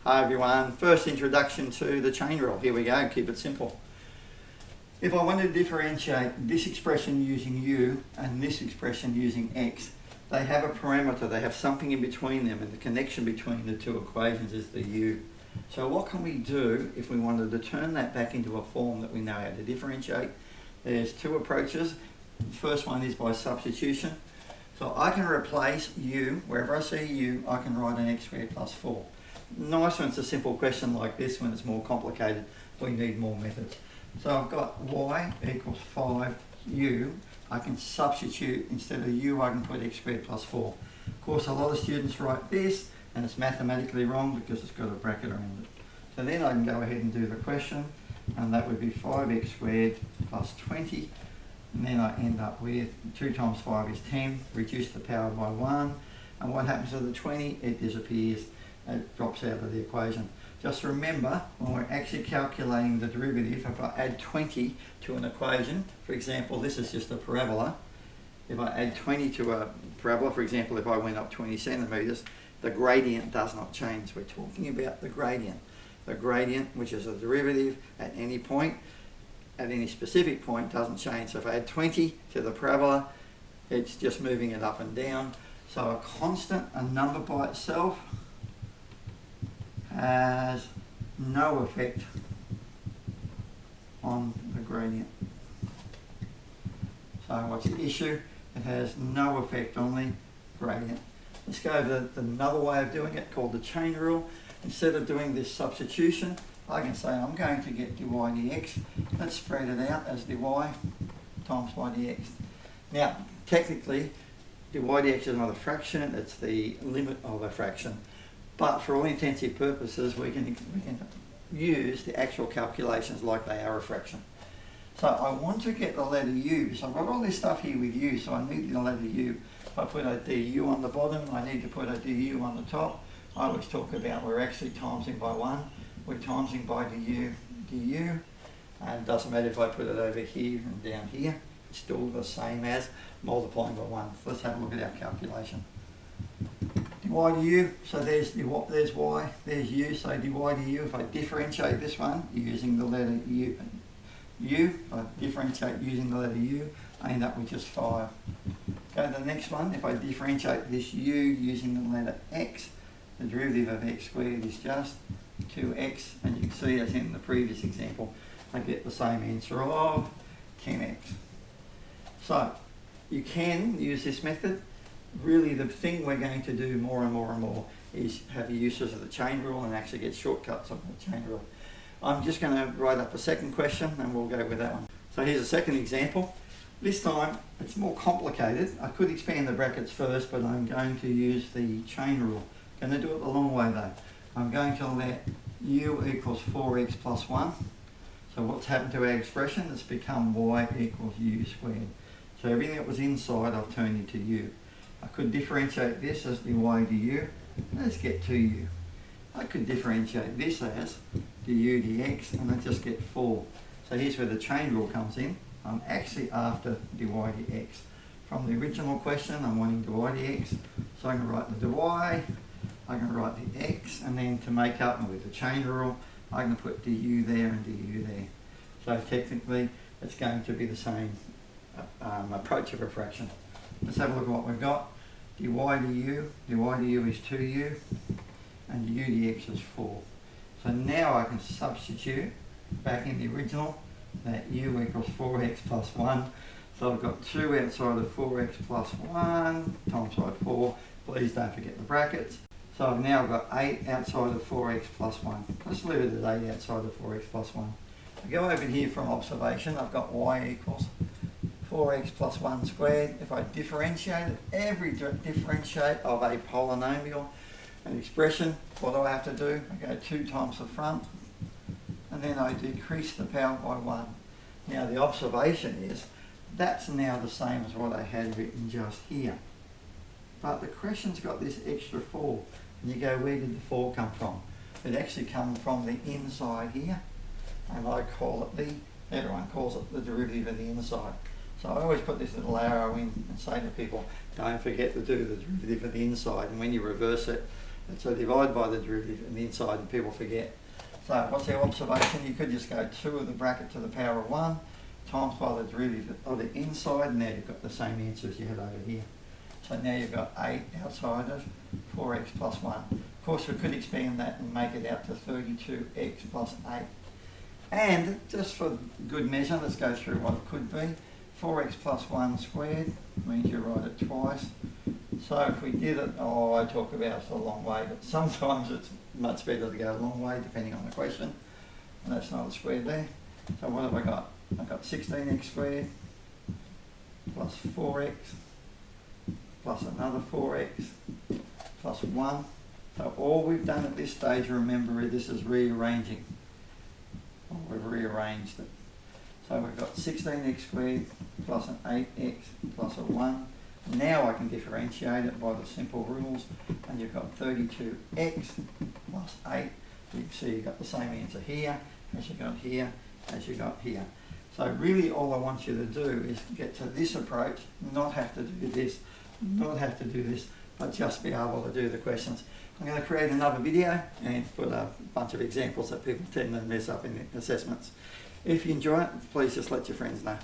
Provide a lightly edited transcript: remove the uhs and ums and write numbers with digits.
Hi everyone, first introduction to the chain rule. Here we go, keep it simple. If I wanted to differentiate this expression using u and this expression using x, they have a parameter, they have something in between them, and the connection between the two equations is the u. So what can we do if we wanted to turn that back into a form that we know how to differentiate? There's two approaches. The first one is by substitution. So I can replace u, wherever I see u, I can write an x squared plus 4. Nice when it's a simple question like this. When it's more complicated, we need more methods. So I've got y equals 5u. I can substitute, instead of u, I can put x squared plus 4. Of course, a lot of students write this, and it's mathematically wrong because it's got a bracket around it. So then I can go ahead and do the question, and that would be 5x squared plus 20. And then I end up with 2 times 5 is 10, reduce the power by 1. And what happens to the 20? It disappears. It drops out of the equation. Just remember, when we're actually calculating the derivative, if I add 20 to an equation, for example, this is just a parabola. If I add 20 to a parabola, for example, if I went up 20 centimetres, the gradient does not change. We're talking about the gradient. The gradient, which is a derivative at any point, at any specific point, doesn't change. So if I add 20 to the parabola, it's just moving it up and down. So a constant, a number by itself, has no effect on the gradient. So what's the issue? It has no effect on the gradient. Let's go over another way of doing it called the chain rule. Instead of doing this substitution, I can say I'm going to get dy dx. Let's spread it out as dy times by dx. Now, technically, dy dx is not a fraction, it's the limit of a fraction. But for all intensive purposes, we can use the actual calculations like they are a fraction. So I want to get the letter u. So I've got all this stuff here with u, so I need the letter u. If I put a du on the bottom, I need to put a du on the top. I always talk about we're actually timesing by 1. We're timesing by du. And it doesn't matter if I put it over here and down here. It's still the same as multiplying by 1. Let's have a look at our calculation. Dy du, so there's y, there's u, so dy du, if I differentiate this one using the letter u, if I differentiate using the letter u, I end up with just 5. Go to the next one, if I differentiate this u using the letter x, the derivative of x squared is just 2x, and you can see as in the previous example, I get the same answer of 10x. So, you can use this method. Really, the thing we're going to do more and more is have the uses of the chain rule and actually get shortcuts on the chain rule. I'm just going to write up a second question and we'll go with that one. So here's a second example. This time it's more complicated. I could expand the brackets first, but I'm going to use the chain rule. I'm going to do it the long way though. I'm going to let u equals 4x plus 1. So what's happened to our expression? It's become y equals u squared. So everything that was inside I've turned into u. I could differentiate this as dy du. Let's get 2u. I could differentiate this as du dx, and I just get 4. So here's where the chain rule comes in. I'm actually after dy dx. From the original question, I'm wanting dy dx. So I can write the dy, I can write the x, and then to make up with the chain rule, I can put du there and du there. So technically, it's going to be the same approach of a fraction. Let's have a look at what we've got. dy du is 2u, and u dx is 4. So now I can substitute back in the original that u equals 4x plus 1. So I've got 2 outside of 4x plus 1 times by 4. Please don't forget the brackets. So I've now got 8 outside of 4x plus 1. Let's leave it at 8 outside of 4x plus 1. I go over here from observation. I've got y equals 4x plus 1 squared. If I differentiate it, every differentiate of a polynomial, an expression, what do I have to do? I go 2 times the front, and then I decrease the power by 1. Now the observation is, that's now the same as what I had written just here. But the question's got this extra 4, and you go, where did the 4 come from? It actually comes from the inside here, and I call it everyone calls it the derivative of the inside. So I always put this little arrow in and say to people, don't forget to do the derivative of the inside, and when you reverse it, It's a divide by the derivative and the inside, and people forget. So what's our observation? You could just go 2 of the bracket to the power of 1 times by the derivative of the inside, and now you've got the same answer as you had over here. So now you've got 8 outside of 4x plus 1. Of course, we could expand that and make it out to 32x plus 8. And just for good measure, let's go through what it could be. 4x plus 1 squared means you write it twice. So if we did it, I talk about it a long way, but sometimes it's much better to go a long way depending on the question. And that's not a square there. So what have I got? I've got 16x squared plus 4x plus another 4x plus 1. So all we've done at this stage, remember, this is rearranging. We've rearranged it. So we've got 16x squared plus an 8x plus a 1. Now I can differentiate it by the simple rules, and you've got 32x plus 8. You can see you've got the same answer here as you got here, as you got here. So really all I want you to do is get to this approach, not have to do this, not have to do this, but just be able to do the questions. I'm going to create another video and put a bunch of examples that people tend to mess up in the assessments. If you enjoy it, please just let your friends know.